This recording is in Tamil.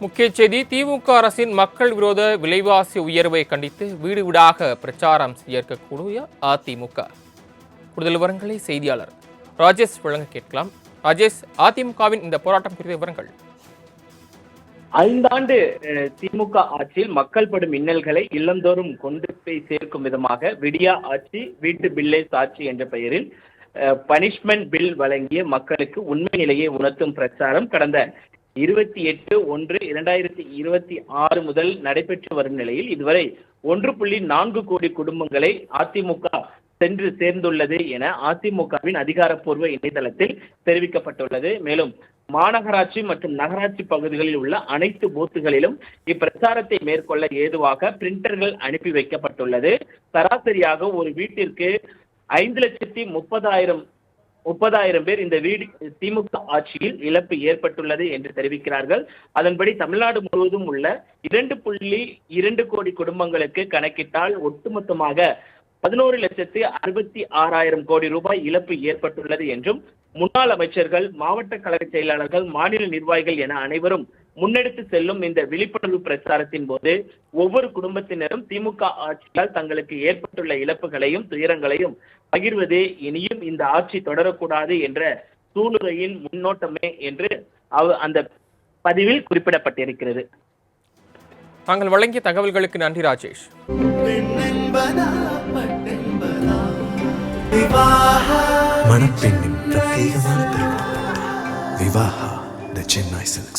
முக்கிய செய்தி திமுக அரசின் மக்கள் விரோத விலைவாசி உயர்வை கண்டித்து வீடு வீடாக பிரச்சாரம் செய்ய இருக்கக்கூடிய அதிமுக. கூடுதல் விவரங்களை செய்தியாளர் ராஜேஷ் வழங்க கேட்கலாம். ராஜேஷ், அதிமுகவின் இந்த போராட்டம் குறித்த விவரங்கள். 5 ஆண்டு திமுக ஆட்சியில் மக்கள் படும் இன்னல்களை இல்லந்தோறும் கொண்டு போய் சேர்க்கும் விதமாக விடியா ஆட்சி வீட்டு பில்லே சாட்சி என்ற பெயரில் பனிஷ்மெண்ட் பில் வழங்கிய மக்களுக்கு உண்மை நிலையை உணர்த்தும் பிரச்சாரம் கடந்த 28/1/2026 முதல் நடைபெற்று வரும் நிலையில் இதுவரை 1.4 கோடி குடும்பங்களை அதிமுக சென்று சேர்ந்துள்ளது என அதிமுகவின் அதிகாரப்பூர்வ இணையதளத்தில் தெரிவிக்கப்பட்டுள்ளது. மேலும் மாநகராட்சி மற்றும் நகராட்சி பகுதிகளில் உள்ள அனைத்து பூத்துகளிலும் இப்பிரச்சாரத்தை மேற்கொள்ள ஏதுவாக பிரிண்டர்கள் அனுப்பி வைக்கப்பட்டுள்ளது. சராசரியாக ஒரு வீட்டிற்கு 5,30,000 பேர் இந்த திமுக ஆட்சியில் இழப்பு ஏற்பட்டுள்ளது என்று தெரிவிக்கிறார்கள். அதன்படி தமிழ்நாடு முழுவதும் உள்ள 2.2 கோடி குடும்பங்களுக்கு கணக்கிட்டால் ஒட்டுமொத்தமாக 11,66,000 கோடி ரூபாய் இழப்பு ஏற்பட்டுள்ளது என்றும் முன்னாள் அமைச்சர்கள், மாவட்ட கழக செயலாளர்கள், மாநில நிர்வாகிகள் என அனைவரும் முன்னெடுத்து செல்லும் இந்த விழிப்புணர்வு பிரச்சாரத்தின் போது ஒவ்வொரு குடும்பத்தினரும் திமுக ஆட்சியால் தங்களுக்கு ஏற்பட்டுள்ள இழப்புகளையும் துயரங்களையும் பகிர்வது இனியும் இந்த ஆட்சி தொடரக்கூடாது என்ற சூளுரையின் முன்னோட்டமே என்று அந்த பதிவில் குறிப்பிடப்பட்டிருக்கிறது. தாங்கள் வழங்கிய தகவல்களுக்கு நன்றி ராஜேஷ். மணப்பெண்ணின் பிரத்யேகமான திருமணம் விவாஹா தி சென்னை சில்க்ஸ்.